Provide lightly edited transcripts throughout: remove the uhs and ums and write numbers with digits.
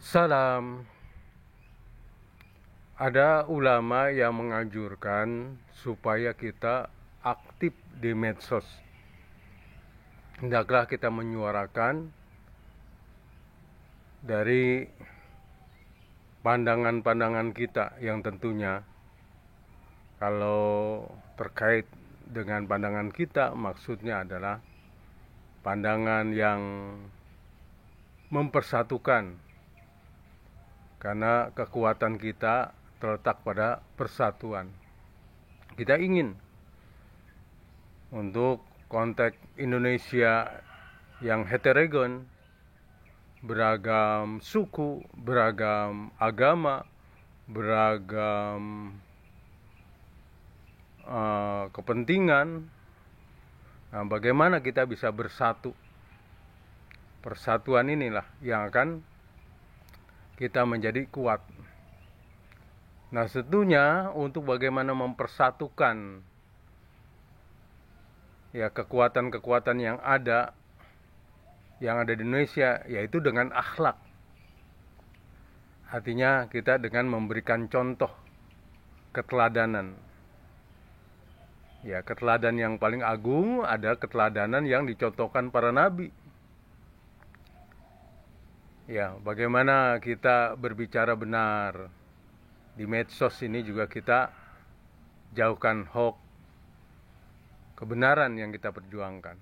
Salam. Ada ulama yang menganjurkan supaya kita aktif di medsos. Hendaklah kita menyuarakan dari pandangan-pandangan kita yang tentunya kalau terkait dengan pandangan kita, maksudnya adalah pandangan yang mempersatukan, karena kekuatan kita terletak pada persatuan. Kita ingin untuk konteks Indonesia yang heterogen, beragam suku, beragam agama, beragam kepentingan. Nah, bagaimana kita bisa bersatu? Persatuan inilah yang akan kita menjadi kuat. Nah, tentunya untuk bagaimana mempersatukan ya kekuatan-kekuatan yang ada di Indonesia, yaitu dengan akhlak. Artinya kita dengan memberikan contoh keteladanan. Ya, keteladan yang paling agung adalah keteladanan yang dicontohkan para nabi. Ya, bagaimana kita berbicara benar. Di medsos ini juga kita jauhkan hoax, kebenaran yang kita perjuangkan.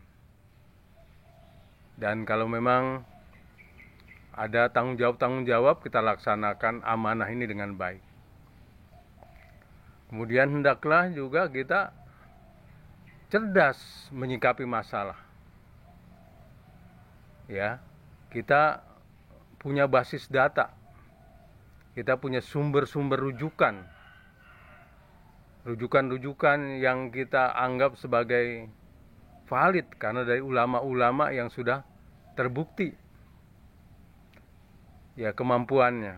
Dan kalau memang ada tanggung jawab, kita laksanakan amanah ini dengan baik. Kemudian hendaklah juga kita cerdas menyikapi masalah. Ya, kita punya basis data. Kita punya sumber-sumber rujukan yang kita anggap sebagai valid karena dari ulama-ulama yang sudah terbukti ya kemampuannya.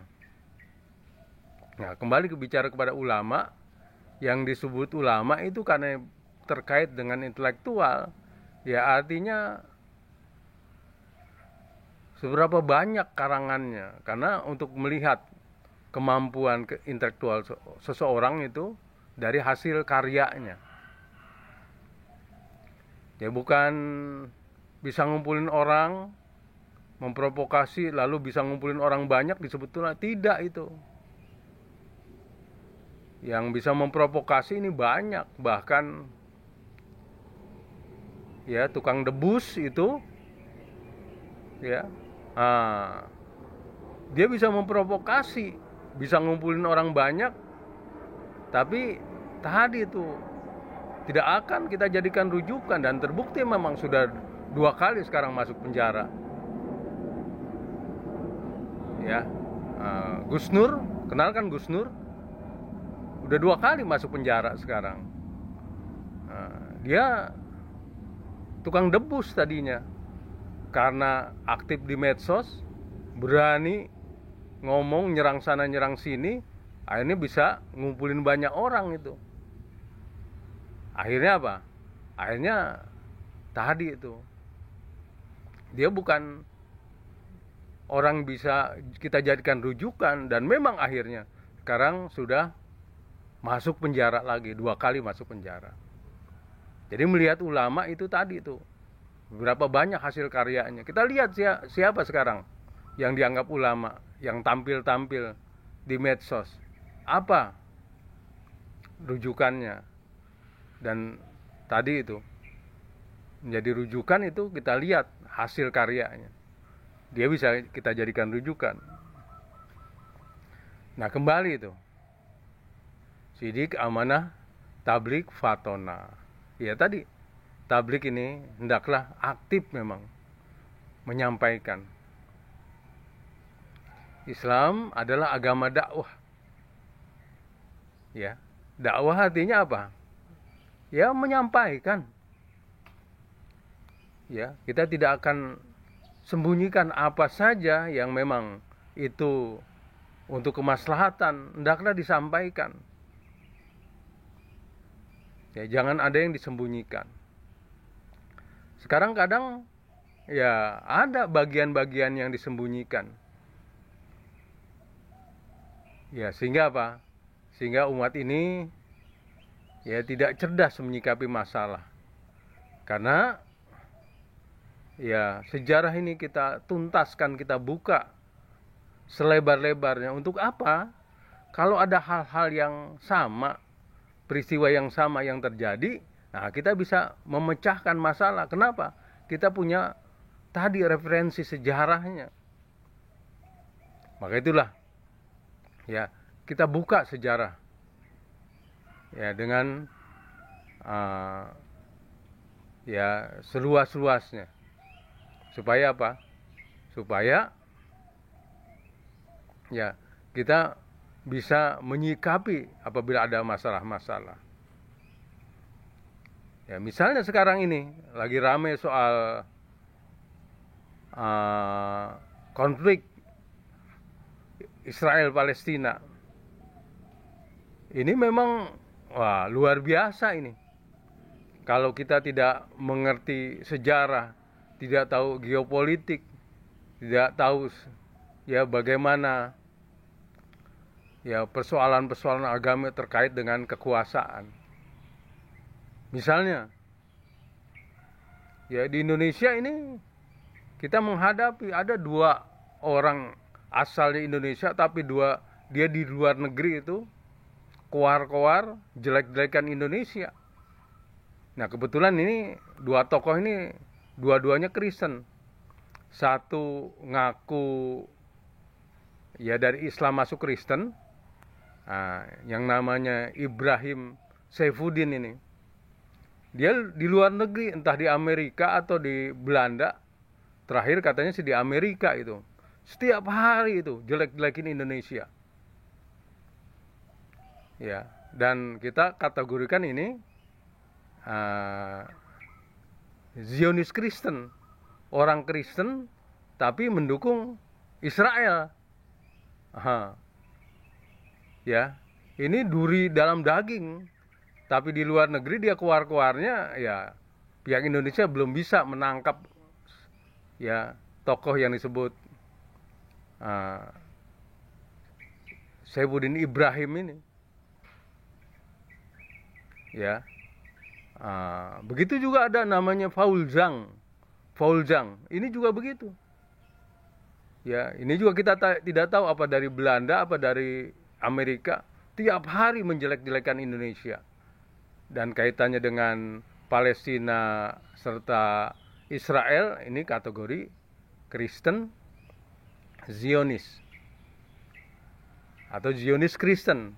Nah, kembali bicara kepada ulama, yang disebut ulama itu karena terkait dengan intelektual, ya artinya seberapa banyak karangannya, karena untuk melihat kemampuan intelektual seseorang itu dari hasil karyanya. Ya, bukan bisa ngumpulin orang, memprovokasi lalu bisa ngumpulin orang banyak disebutnya, tidak itu. Yang bisa memprovokasi ini banyak, bahkan ya tukang debus itu ya. Dia bisa memprovokasi, bisa ngumpulin orang banyak, tapi tadi itu tidak akan kita jadikan rujukan, dan terbukti memang sudah 2 kali sekarang masuk penjara. Ya, Gus Nur, kenal kan Gus Nur? Udah 2 kali masuk penjara sekarang. Dia tukang debus tadinya, karena aktif di medsos, berani ngomong, nyerang sana nyerang sini, akhirnya bisa ngumpulin banyak orang itu. Akhirnya apa? Akhirnya tadi itu, dia bukan orang bisa kita jadikan rujukan, dan memang akhirnya sekarang sudah masuk penjara lagi, 2 kali masuk penjara. Jadi melihat ulama itu tadi itu, berapa banyak hasil karyanya. Kita lihat siapa sekarang yang dianggap ulama, yang tampil-tampil di medsos, apa rujukannya. Dan tadi itu menjadi rujukan, itu kita lihat hasil karyanya, dia bisa kita jadikan rujukan. Nah, kembali itu sidik, amanah, tablik, fatona. Ya tadi, tablik ini hendaklah aktif memang menyampaikan. Islam adalah agama dakwah. Ya, dakwah artinya apa? Ya, menyampaikan. Ya, kita tidak akan sembunyikan apa saja yang memang itu untuk kemaslahatan, hendaklah disampaikan. Ya, jangan ada yang disembunyikan. Sekarang kadang ya ada bagian-bagian yang disembunyikan. Ya, sehingga apa? Sehingga umat ini ya tidak cerdas menyikapi masalah. Karena ya sejarah ini kita tuntaskan, kita buka selebar-lebarnya. Untuk apa? Kalau ada hal-hal yang sama, peristiwa yang sama yang terjadi, nah kita bisa memecahkan masalah. Kenapa? Kita punya tadi referensi sejarahnya. Maka itulah ya kita buka sejarah ya dengan ya seluas-luasnya. Supaya apa? Supaya ya kita bisa menyikapi apabila ada masalah-masalah. Ya, misalnya sekarang ini lagi rame soal konflik Israel Palestina. Ini memang wah, luar biasa ini. Kalau kita tidak mengerti sejarah, tidak tahu geopolitik, tidak tahu ya bagaimana ya persoalan-persoalan agama terkait dengan kekuasaan. Misalnya ya di Indonesia ini kita menghadapi ada 2 orang asal di Indonesia, tapi dia di luar negeri itu koar-koar jelek-jelekan Indonesia. Nah kebetulan ini 2 tokoh ini dua-duanya Kristen. Satu ngaku ya dari Islam masuk Kristen, yang namanya Ibrahim Saifuddin ini. Dia di luar negeri, entah di Amerika atau di Belanda. Terakhir katanya sih di Amerika itu. Setiap hari itu jelek-jelekin Indonesia. Ya, dan kita kategorikan ini Zionis Kristen, orang Kristen tapi mendukung Israel. Ya, ini duri dalam daging, tapi di luar negeri dia keluar-keluarnya ya pihak Indonesia belum bisa menangkap ya tokoh yang disebut Saifuddin Ibrahim ini. Ya. Begitu juga ada namanya Faul Zhang. Ini juga begitu. Ya, ini juga kita tidak tahu apa dari Belanda apa dari Amerika, tiap hari menjelek-jelekan Indonesia. Dan kaitannya dengan Palestina serta Israel, ini kategori Kristen Zionis atau Zionis Kristen.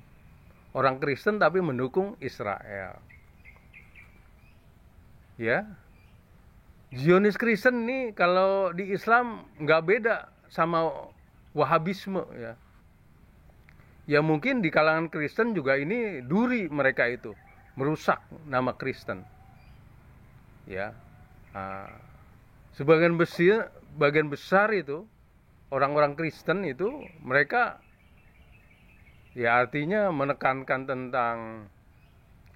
Orang Kristen tapi mendukung Israel. Ya, Zionis Kristen ini kalau di Islam nggak beda sama Wahabisme ya. Ya mungkin di kalangan Kristen juga ini duri mereka itu merusak nama Kristen. Ya, sebagian besar itu orang-orang Kristen itu mereka ya artinya menekankan tentang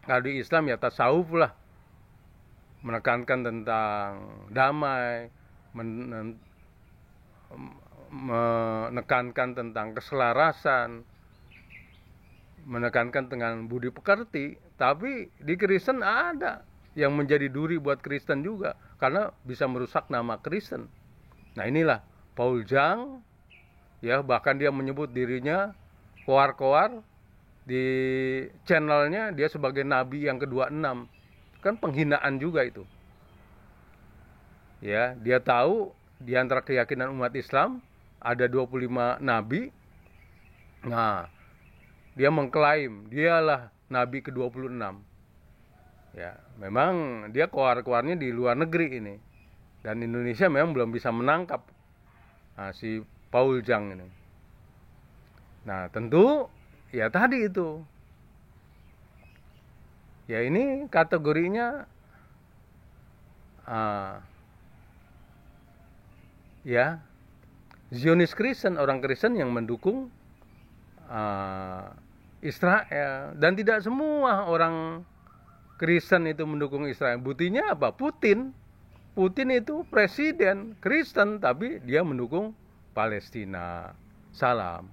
kalau di Islam ya tasawuf lah. Menekankan tentang damai, menekankan tentang keselarasan, menekankan tentang budi pekerti. Tapi di Kristen ada yang menjadi duri buat Kristen juga, karena bisa merusak nama Kristen. Nah inilah Paul Zhang, ya bahkan dia menyebut dirinya koar-koar di channelnya, dia sebagai nabi yang ke-26. Kan penghinaan juga itu. Ya, dia tahu di antara keyakinan umat Islam ada 25 nabi. Nah, dia mengklaim dialah nabi ke-26. Ya, memang dia koar-koarnya di luar negeri ini. Dan Indonesia memang belum bisa menangkap si Paul Zhang ini. Nah, tentu ya tadi itu. Ya ini kategorinya ya Zionis Kristen, orang Kristen yang mendukung Israel. Dan tidak semua orang Kristen itu mendukung Israel. Buktinya apa? Putin itu presiden Kristen tapi dia mendukung Palestina. Salam.